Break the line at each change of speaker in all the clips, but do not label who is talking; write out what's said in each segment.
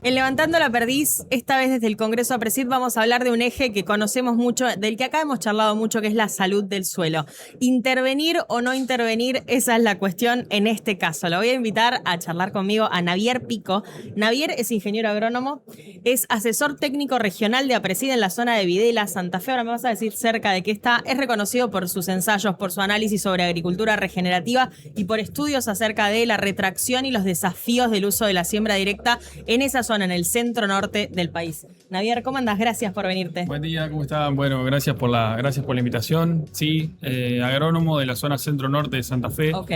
En Levantando la Perdiz, esta vez desde el Congreso APRESID, vamos a hablar de un eje que conocemos mucho, del que acá hemos charlado mucho, que es la salud del suelo. ¿Intervenir o no intervenir? Esa es la cuestión en este caso. Lo voy a invitar a charlar conmigo a Navier Pico. Navier es ingeniero agrónomo, es asesor técnico regional de APRESID en la zona de Videla, Santa Fe. Ahora me vas a decir cerca de qué está. Es reconocido por sus ensayos, por su análisis sobre agricultura regenerativa y por estudios acerca de la retracción y los desafíos del uso de la siembra directa en esa zona, en el centro norte del país. Navier, ¿cómo andás? Gracias por venirte.
Buen día, ¿cómo están? Bueno, gracias por la invitación. Sí, agrónomo de la zona centro-norte de Santa Fe.
Ok.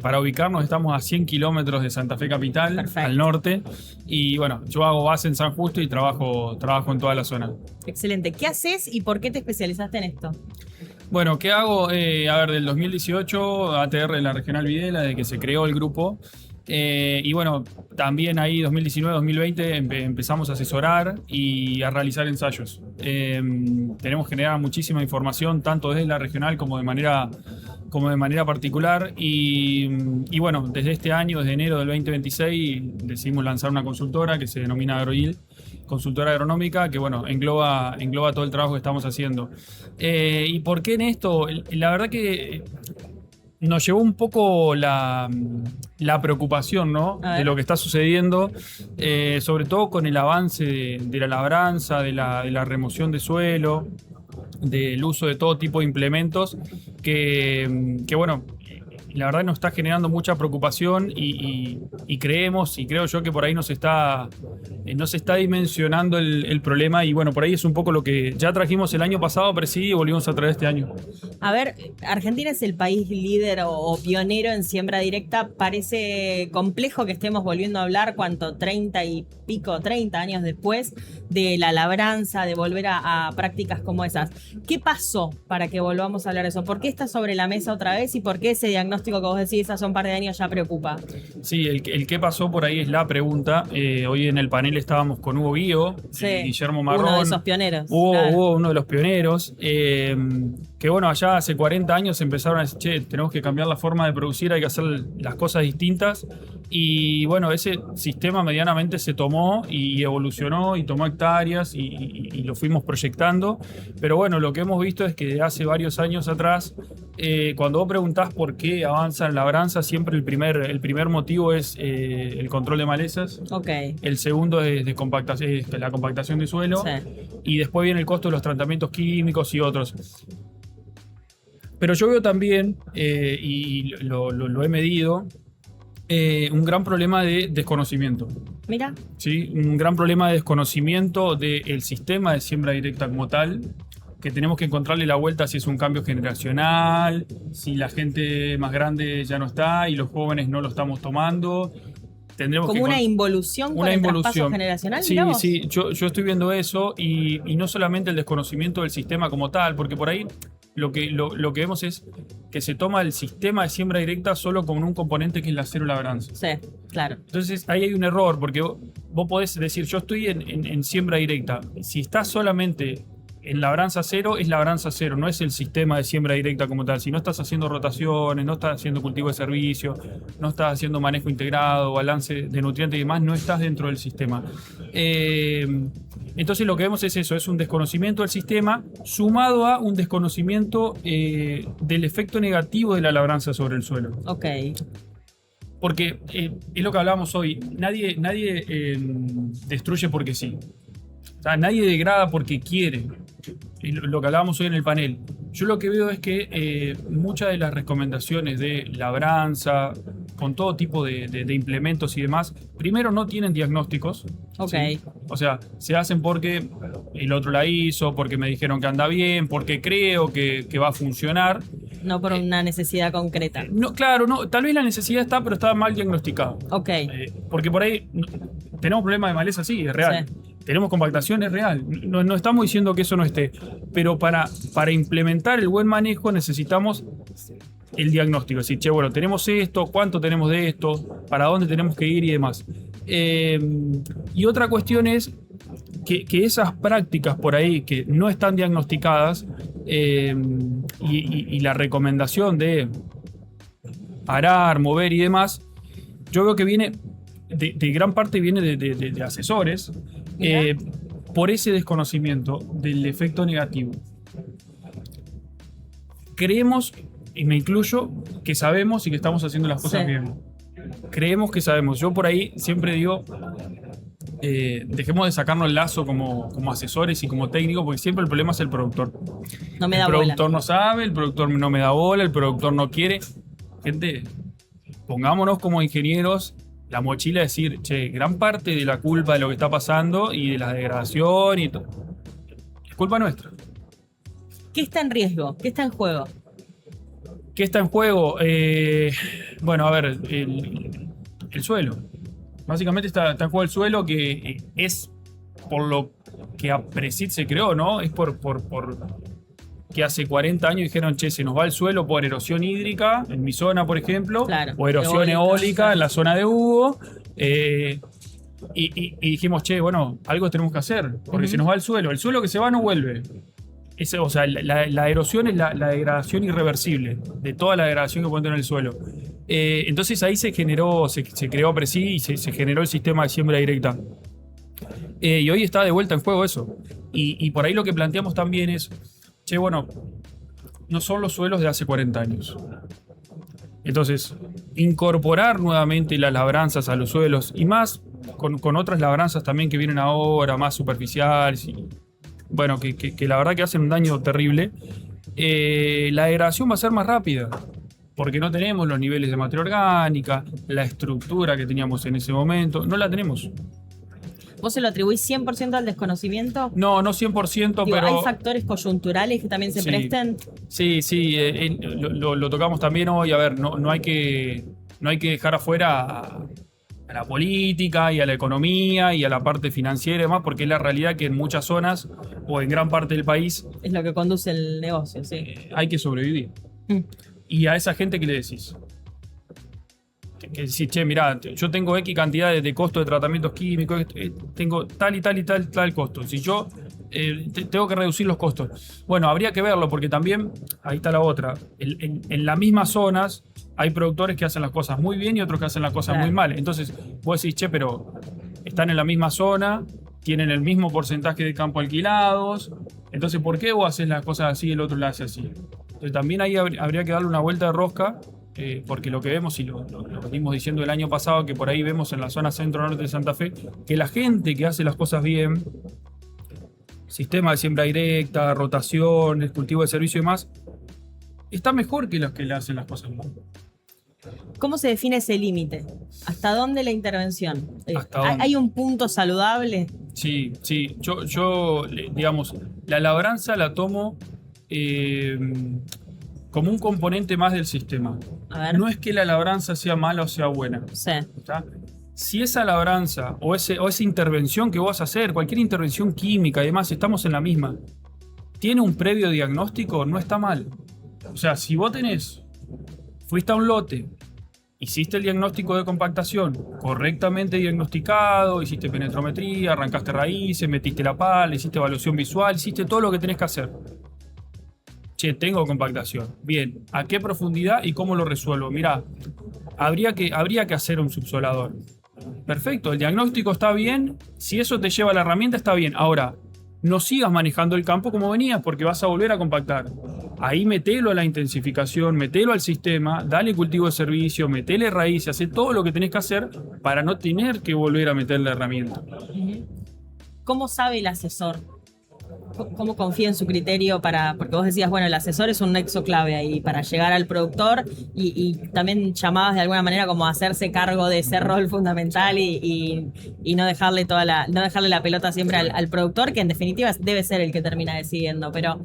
Para ubicarnos estamos a 100 kilómetros de Santa Fe capital,
Perfecto.
Al norte. Y bueno, yo hago base en San Justo y trabajo en toda la zona.
Excelente. ¿Qué haces y por qué te especializaste en esto?
Bueno, ¿qué hago? Del 2018, ATR en la Regional Videla, desde que se creó el grupo. Y bueno, también ahí 2019-2020 empezamos a asesorar y a realizar ensayos. Tenemos que generar muchísima información, tanto desde la regional como de manera particular. Y bueno, desde este año, desde enero del 2026, decidimos lanzar una consultora que se denomina AgroYield, consultora agronómica, que bueno, engloba todo el trabajo que estamos haciendo. ¿Y por qué en esto? La verdad que nos llevó un poco la preocupación, ¿no?, de lo que está sucediendo, sobre todo con el avance de la labranza, de la remoción de suelo, del uso de todo tipo de implementos que bueno, la verdad nos está generando mucha preocupación y creemos, y creo yo que por ahí no se está dimensionando el problema, y bueno, por ahí es un poco lo que ya trajimos el año pasado, pero sí volvimos a traer este año.
A ver, Argentina es el país líder o pionero en siembra directa. Parece complejo que estemos volviendo a hablar, 30 años después, de la labranza, de volver a prácticas como esas. ¿Qué pasó para que volvamos a hablar de eso? ¿Por qué está sobre la mesa otra vez y por qué ese diagnóstico que vos decís hace un par de años ya preocupa?
Sí, el qué pasó por ahí es la pregunta. Hoy en el panel estábamos con Hugo Guío,
sí,
Guillermo Marrón.
Uno de esos pioneros.
Hugo, uno de los pioneros. Que bueno, allá hace 40 años empezaron a decir, che, tenemos que cambiar la forma de producir, hay que hacer las cosas distintas. Y bueno, ese sistema medianamente se tomó y evolucionó y tomó hectáreas y lo fuimos proyectando. Pero bueno, lo que hemos visto es que de hace varios años atrás, cuando vos preguntás por qué avanza en labranza, siempre el primer motivo es el control de malezas.
Okay.
El segundo es la compactación de suelo.
Sí.
Y después viene el costo de los tratamientos químicos y otros. Pero yo veo también, y lo he medido, un gran problema de desconocimiento.
Mira.
¿Sí? Un gran problema de desconocimiento del sistema de siembra directa como tal, que tenemos que encontrarle la vuelta si es un cambio generacional, si la gente más grande ya no está y los jóvenes no lo estamos tomando. Tendremos
como una involución con el traspaso generacional.
Sí, yo estoy viendo eso y no solamente el desconocimiento del sistema como tal, porque por ahí lo que vemos es que se toma el sistema de siembra directa solo como un componente que es la cero labranza.
Sí, claro.
Entonces ahí hay un error, porque vos podés decir, yo estoy en siembra directa. Si estás solamente en labranza cero, es labranza cero, no es el sistema de siembra directa como tal. Si no estás haciendo rotaciones, no estás haciendo cultivo de servicio, no estás haciendo manejo integrado, balance de nutrientes y demás, no estás dentro del sistema. Entonces lo que vemos es eso, es un desconocimiento del sistema sumado a un desconocimiento del efecto negativo de la labranza sobre el suelo.
Ok.
Porque es lo que hablábamos hoy, nadie destruye porque sí. O sea, nadie degrada porque quiere. Lo que hablábamos hoy en el panel. Yo lo que veo es que muchas de las recomendaciones de labranza, con todo tipo de implementos y demás, primero no tienen diagnósticos.
Ok.
¿Sí? O sea, se hacen porque el otro la hizo, porque me dijeron que anda bien, porque creo que va a funcionar.
No por una necesidad concreta.
No, claro, no, tal vez la necesidad está, pero está mal diagnosticada.
Ok.
Porque por ahí tenemos problemas de maleza, sí, es real.
Sí.
Tenemos compactación, es real. No estamos diciendo que eso no esté. Pero para implementar el buen manejo necesitamos el diagnóstico. Es decir, che, bueno, tenemos esto, cuánto tenemos de esto, para dónde tenemos que ir y demás. Y otra cuestión es que esas prácticas por ahí que no están diagnosticadas y la recomendación de arar, mover y demás, yo veo que viene, de gran parte viene de asesores por ese desconocimiento del efecto negativo. Creemos, y me incluyo, que sabemos y que estamos haciendo las cosas bien. Creemos que sabemos. Yo por ahí siempre digo, dejemos de sacarnos el lazo como asesores y como técnicos, porque siempre el problema es el productor.
No me da
bola. El productor
bola.
no sabe, el productor no me da bola, el productor no quiere. Gente, pongámonos como ingenieros la mochila de decir, che, gran parte de la culpa de lo que está pasando y de la degradación y todo, es culpa nuestra.
¿Qué está en riesgo? ¿Qué está en juego?
¿Qué está en juego? Bueno, a ver, el suelo. Básicamente está en juego el suelo, que es por lo que APRESID se creó, ¿no? Es por que hace 40 años dijeron, che, se nos va el suelo por erosión hídrica, en mi zona, por ejemplo,
claro,
o erosión eólica en la zona de Hugo. Y dijimos, che, bueno, algo tenemos que hacer, porque se nos va el suelo que se va no vuelve. O sea, la erosión es la degradación irreversible de toda la degradación que puede tener el suelo. Entonces ahí se creó APRESID y se generó el sistema de siembra directa. Y hoy está de vuelta en juego eso. Y por ahí lo que planteamos también es, che, bueno, no son los suelos de hace 40 años. Entonces, incorporar nuevamente las labranzas a los suelos y más con otras labranzas también que vienen ahora, más superficiales y, bueno, que la verdad que hacen un daño terrible, la degradación va a ser más rápida, porque no tenemos los niveles de materia orgánica, la estructura que teníamos en ese momento, no la tenemos.
¿Vos se lo atribuís 100% al desconocimiento?
No 100%,
digo,
pero...
¿hay factores coyunturales que también se presten?
Sí, lo tocamos también hoy. A ver, no hay que dejar afuera a la política y a la economía y a la parte financiera y demás, porque es la realidad que en muchas zonas o en gran parte del país
es lo que conduce el negocio, sí.
Hay que sobrevivir. Y a esa gente, ¿qué le decís? Que decís, che, mirá, yo tengo X cantidad de costo de tratamientos químicos, tengo tal y tal y tal costo. Si yo tengo que reducir los costos. Bueno, habría que verlo, porque también, ahí está la otra, en las mismas zonas hay productores que hacen las cosas muy bien y otros que hacen las cosas muy mal. Entonces, vos decís, che, pero están en la misma zona, tienen el mismo porcentaje de campo alquilados, entonces, ¿por qué vos haces las cosas así y el otro las hace así? Entonces, también ahí habría que darle una vuelta de rosca. Porque lo que vemos, y lo venimos diciendo el año pasado, que por ahí vemos en la zona centro-norte de Santa Fe, que la gente que hace las cosas bien, sistema de siembra directa, rotación, el cultivo de servicio y demás, está mejor que los que le hacen las cosas mal.
¿Cómo se define ese límite? ¿Hasta dónde la intervención?
¿Hasta dónde?
¿Hay un punto saludable?
Sí. Yo digamos, la labranza la tomo como un componente más del sistema.
A ver.
No es que la labranza sea mala o sea buena.
Sí.
¿Está? Si esa labranza o esa intervención que vos vas a hacer, cualquier intervención química y demás, estamos en la misma, tiene un previo diagnóstico, no está mal. O sea, si vos fuiste a un lote, hiciste el diagnóstico de compactación correctamente diagnosticado, hiciste penetrometría, arrancaste raíces, metiste la pala, hiciste evaluación visual, hiciste todo lo que tenés que hacer. Che, tengo compactación. Bien, ¿a qué profundidad y cómo lo resuelvo? Mirá, habría que hacer un subsolador. Perfecto, el diagnóstico está bien. Si eso te lleva a la herramienta, está bien. Ahora, no sigas manejando el campo como venías, porque vas a volver a compactar. Ahí metelo a la intensificación, metelo al sistema, dale cultivo de servicio, metele raíces, hace todo lo que tenés que hacer para no tener que volver a meter la herramienta.
¿Cómo sabe el asesor? ¿Cómo confía en su criterio porque vos decías, bueno, el asesor es un nexo clave ahí para llegar al productor y también llamabas de alguna manera como a hacerse cargo de ese rol fundamental y no dejarle no dejarle la pelota siempre al productor, que en definitiva debe ser el que termina decidiendo, pero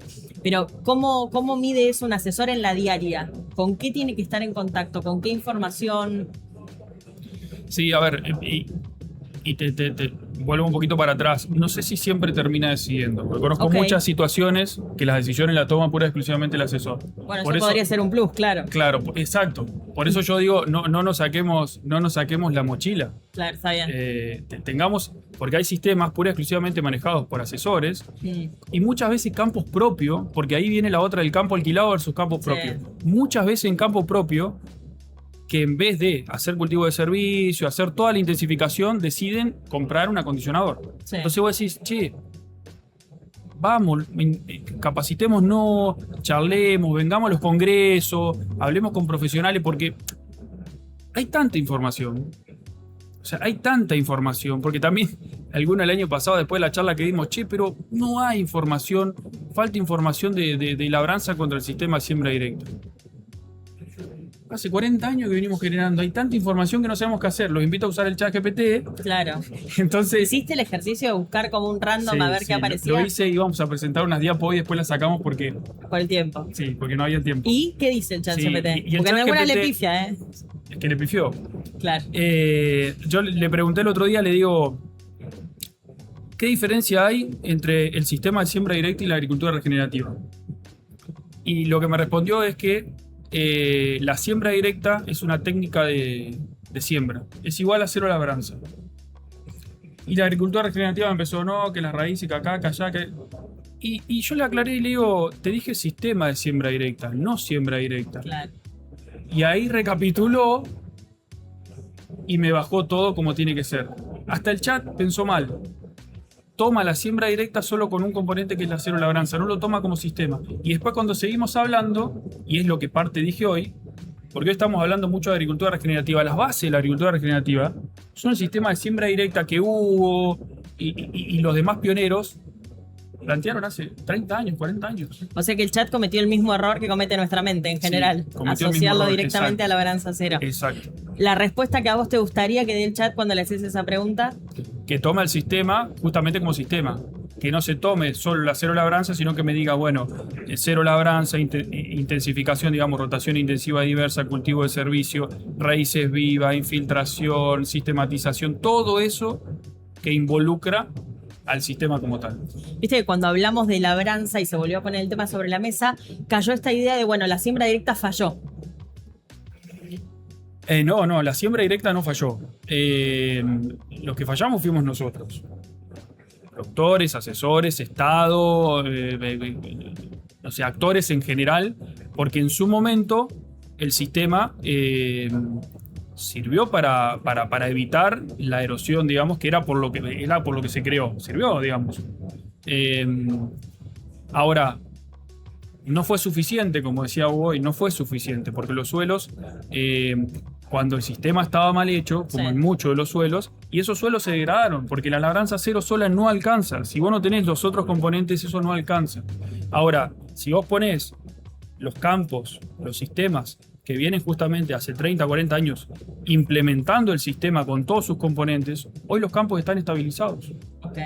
¿cómo mide eso un asesor en la diaria? ¿Con qué tiene que estar en contacto? ¿Con qué información?
Sí, a ver, y vuelvo un poquito para atrás. No sé si siempre termina decidiendo. Porque conozco
Ok.
muchas situaciones que las decisiones las toma pura y exclusivamente el asesor.
Bueno,
Por
eso podría ser un plus, claro.
Claro, exacto. Por eso yo digo, no nos saquemos la mochila.
Claro, está bien.
Tengamos, porque hay sistemas pura y exclusivamente manejados por asesores y muchas veces campos propios, porque ahí viene la otra del campo alquilado versus campo
Sí.
propio. Muchas veces en campo propio, que en vez de hacer cultivo de servicio, hacer toda la intensificación, deciden comprar un acondicionador.
Sí.
Entonces vos decís, che, vamos, capacitémonos, charlemos, vengamos a los congresos, hablemos con profesionales, porque hay tanta información. O sea, hay tanta información, porque también alguno el año pasado, después de la charla que dimos, che, pero no hay información, falta información de labranza contra el sistema de siembra directa. Hace 40 años que venimos generando, hay tanta información que no sabemos qué hacer. Los invito a usar el chat GPT.
Claro.
Entonces,
¿Hiciste el ejercicio de buscar como un random
sí,
a ver
sí,
qué aparecía?
Lo hice y vamos a presentar unas diapos y después las sacamos porque,
Por el tiempo.
sí, porque no había tiempo.
¿Y qué dice el chat
Sí,
GPT?
y el
Porque en alguna
ChatGPT
le pifia, ¿eh?
Es que le pifió.
Claro.
Yo le pregunté el otro día, le digo, ¿qué diferencia hay entre el sistema de siembra directa y la agricultura regenerativa? Y lo que me respondió es que la siembra directa es una técnica de siembra. Es igual a cero labranza. Y la agricultura regenerativa me empezó, no, que las raíces, que acá, que allá, que... Y yo le aclaré y le digo, te dije sistema de siembra directa, no siembra directa.
Claro.
Y ahí recapituló y me bajó todo como tiene que ser. Hasta el chat pensó mal. Toma la siembra directa solo con un componente que es la cero labranza, no lo toma como sistema. Y después cuando seguimos hablando, y es lo que parte dije hoy, porque hoy estamos hablando mucho de agricultura regenerativa, las bases de la agricultura regenerativa son el sistema de siembra directa que hubo y los demás pioneros plantearon hace 30 años, 40 años.
O sea que el chat cometió el mismo error que comete nuestra mente en general.
cometió el mismo
Asociarlo
error,
directamente
exacto.
a la labranza cero.
Exacto.
La respuesta que a vos te gustaría que dé el chat cuando le haces esa pregunta.
Que toma el sistema justamente como sistema. Que no se tome solo la cero labranza, sino que me diga, bueno, cero labranza, intensificación, digamos, rotación intensiva diversa, cultivo de servicio, raíces vivas, infiltración, sistematización, todo eso que involucra al sistema como tal.
Viste que cuando hablamos de labranza y se volvió a poner el tema sobre la mesa, cayó esta idea de, bueno, la siembra directa falló.
No, la siembra directa no falló. Los que fallamos fuimos nosotros. Productores, asesores, Estado, no sé, actores en general, porque en su momento el sistema sirvió para evitar la erosión, digamos, que era por lo que se creó. Sirvió, digamos. Ahora, no fue suficiente, como decía Hugo, y no fue suficiente, porque los suelos, cuando el sistema estaba mal hecho, como
Sí.
en muchos de los suelos, y esos suelos se degradaron, porque la labranza cero sola no alcanza. Si vos no tenés los otros componentes, eso no alcanza. Ahora, si vos ponés los campos, los sistemas que vienen justamente hace 30, 40 años implementando el sistema con todos sus componentes, hoy los campos están estabilizados.
Ok.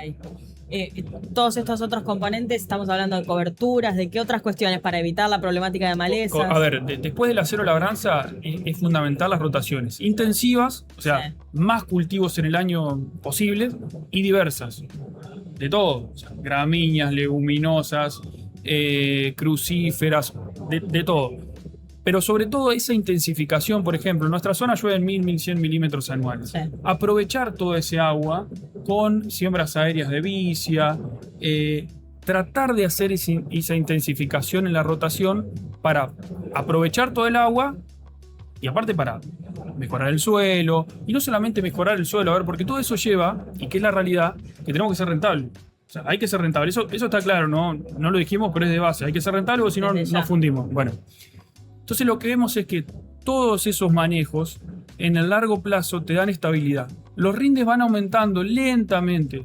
Todos estos otros componentes, estamos hablando de coberturas, de qué otras cuestiones para evitar la problemática de malezas.
A ver, después de la cero labranza es fundamental las rotaciones intensivas, o sea,
Sí.
más cultivos en el año posible y diversas. De todo, o sea, gramíneas, leguminosas, crucíferas, de todo. Pero sobre todo esa intensificación, por ejemplo, en nuestra zona llueve 1.100 milímetros anuales.
Sí.
Aprovechar todo ese agua con siembras aéreas de vicia, tratar de hacer esa intensificación en la rotación para aprovechar todo el agua y aparte para mejorar el suelo. Y no solamente mejorar el suelo, a ver, porque todo eso lleva, y que es la realidad, que tenemos que ser rentables. O sea, hay que ser rentable. Eso está claro, no lo dijimos, pero es de base. Hay que ser rentable o si no,
Desde ya.
nos fundimos. Bueno. Entonces lo que vemos es que todos esos manejos en el largo plazo te dan estabilidad. Los rindes van aumentando lentamente,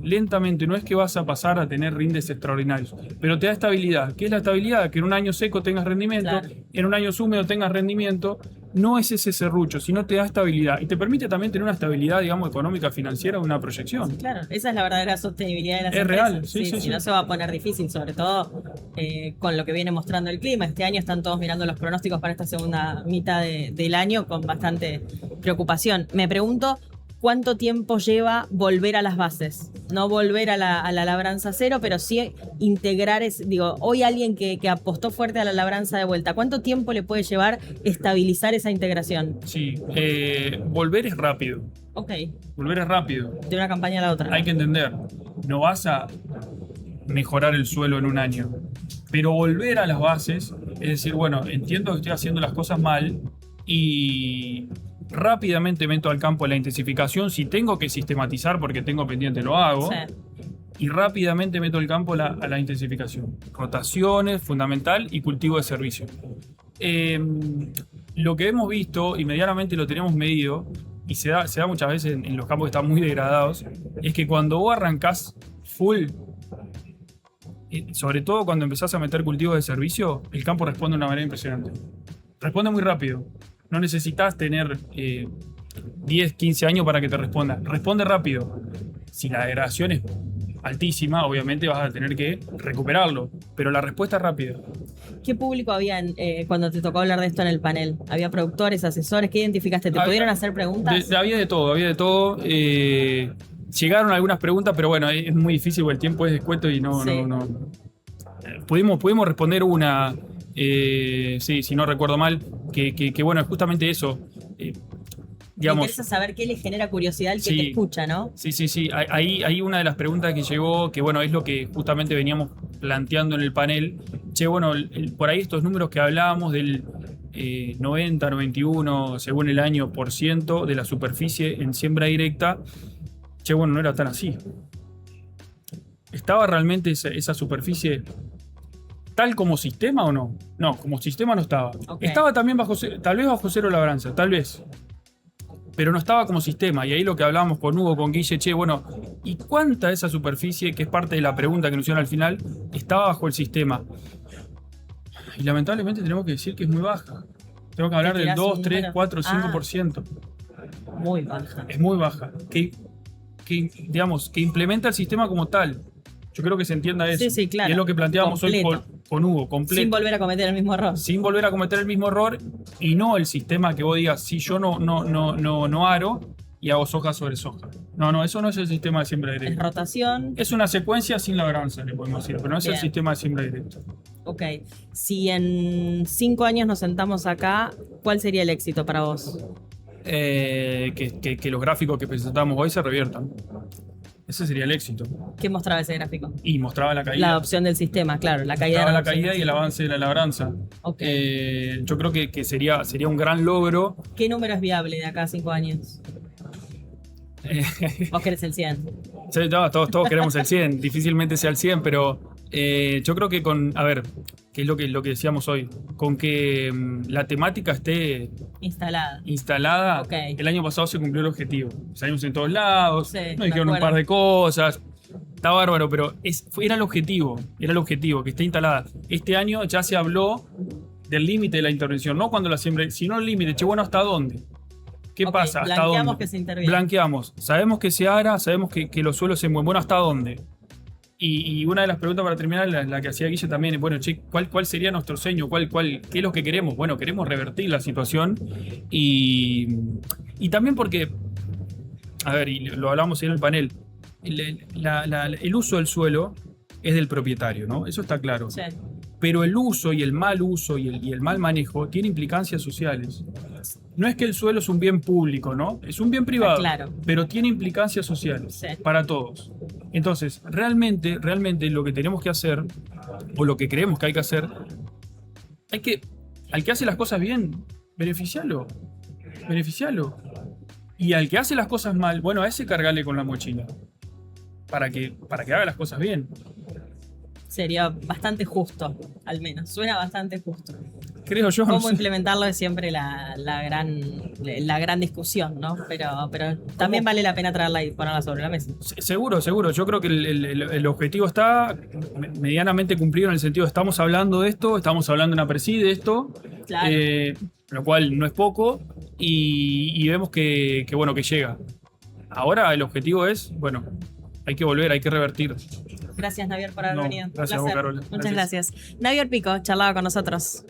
no es que vas a pasar a tener rindes extraordinarios, pero te da estabilidad. ¿Qué es la estabilidad? Que en un año seco tengas rendimiento,
Claro.
en un año húmedo tengas rendimiento. No es ese serrucho, sino te da estabilidad. Y te permite también tener una estabilidad, digamos, económica, financiera, una proyección.
Claro, esa es la verdadera sostenibilidad de las
Es
empresas.
real, sí,
Si
sí.
no se va a poner difícil, sobre todo con lo que viene mostrando el clima. Este año están todos mirando los pronósticos para esta segunda mitad del año con bastante preocupación. Me pregunto, ¿cuánto tiempo lleva volver a las bases? No volver a la labranza cero, pero sí integrar, hoy alguien que apostó fuerte a la labranza de vuelta, ¿cuánto tiempo le puede llevar estabilizar esa integración?
Sí, volver es rápido.
Ok,
Volver es rápido.
de una campaña a la otra.
Hay que entender, no vas a mejorar el suelo en un año, pero volver a las bases, es decir, bueno, entiendo que estoy haciendo las cosas mal y rápidamente meto al campo la intensificación. Si tengo que sistematizar porque tengo pendiente, lo hago.
Sí.
Y rápidamente meto el campo a la intensificación. Rotaciones, fundamental, y cultivo de servicio. Lo que hemos visto, y medianamente lo tenemos medido, y se da muchas veces en los campos que están muy degradados, es que cuando vos arrancás full, sobre todo cuando empezás a meter cultivos de servicio, el campo responde de una manera impresionante. Responde muy rápido. No necesitas tener 10, 15 años para que te responda. Responde rápido. Si la degradación es altísima, obviamente vas a tener que recuperarlo, pero la respuesta es rápida.
¿Qué público había cuando te tocó hablar de esto en el panel? ¿Había productores, asesores? ¿Qué identificaste? ¿Te pudieron hacer preguntas?
Había de todo, había de todo. Llegaron algunas preguntas, pero bueno, es muy difícil porque el tiempo es descuento y no. Pudimos responder una, sí, si no recuerdo mal, que bueno, es justamente eso.
Me interesa saber qué le genera curiosidad al que te escucha, ¿no?
Sí. Hay una de las preguntas que llegó, que bueno, es lo que justamente veníamos planteando en el panel. Che, bueno, por ahí estos números que hablábamos del 90, 91, según el año, por ciento de la superficie en siembra directa, che, bueno, no era tan así. ¿Estaba realmente esa superficie tal como sistema o no? No, como sistema no estaba. Okay. Estaba también tal vez bajo cero labranza, tal vez. Pero no estaba como sistema. Y ahí lo que hablábamos con Hugo, con Guille, che, bueno, ¿y cuánta de esa superficie, que es parte de la pregunta que nos hicieron al final, estaba bajo el sistema? Y lamentablemente tenemos que decir que es muy baja. Tengo que hablar del 2, 3, 4, 5%.
Muy baja.
Es muy baja. Que implementa el sistema como tal. Yo creo que se entienda eso.
Sí, claro.
Y es lo que planteábamos hoy con Hugo, completo.
Sin volver a cometer el mismo error.
Sin volver a cometer el mismo error, y no el sistema que vos digas, si yo no aro y hago soja sobre soja. No, eso no es el sistema de siembra directa.
Es rotación.
Es una secuencia sin labranza, le podemos decir, pero no es el sistema de siembra directa.
Ok. Si en 5 años nos sentamos acá, ¿cuál sería el éxito para vos?
Que los gráficos que presentamos hoy se reviertan. Ese sería el éxito.
¿Qué mostraba ese gráfico?
Y mostraba la caída.
La adopción del sistema, claro. La caída
mostraba la caída y el avance de la labranza.
Okay.
Yo creo que sería un gran logro.
¿Qué número es viable de acá a 5 años? ¿Vos querés el 100?
Sí, todos queremos el 100. Difícilmente sea el 100, pero yo creo que que es lo que decíamos hoy, con que la temática esté instalada. Okay. El año pasado se cumplió el objetivo. Salimos en todos lados, nos dijeron un par de cosas. Está bárbaro, pero era el objetivo, que esté instalada. Este año ya se habló del límite de la intervención, no cuando la siembra, sino el límite. Che, bueno, ¿hasta dónde? ¿Qué pasa? ¿Hasta dónde?
Blanqueamos que se interviene.
Blanqueamos. Sabemos que se ara, sabemos que los suelos se mueven. Bueno, ¿hasta dónde? Y una de las preguntas para terminar, la que hacía Guille también, es, bueno, che, ¿cuál sería nuestro sueño? ¿Qué es lo que queremos? Bueno, queremos revertir la situación y también porque, a ver, y lo hablamos en el panel, el uso del suelo es del propietario, ¿no? Eso está claro.
Sí.
Pero el uso y el mal uso y el mal manejo tiene implicancias sociales. No es que el suelo es un bien público, ¿no? Es un bien privado,
claro,
pero tiene implicancias sociales para todos. Entonces, realmente lo que tenemos que hacer, o lo que creemos que hay que hacer, al que hace las cosas bien, beneficiarlo. Y al que hace las cosas mal, bueno, a ese cargarle con la mochila. Para que haga las cosas bien.
Sería bastante justo, al menos. Suena bastante justo.
Creo yo.
Cómo implementarlo es siempre la gran discusión, ¿no? Pero también vale la pena traerla y ponerla sobre la mesa.
Seguro. Yo creo que el objetivo está medianamente cumplido en el sentido de estamos hablando de esto, estamos hablando en APRESID de esto,
claro.
Lo cual no es poco, y vemos que llega. Ahora el objetivo es, bueno, hay que volver, hay que revertir.
Gracias, Navier, por haber venido.
Gracias a vos, Carola.
Muchas gracias. Navier Pico charlaba con nosotros.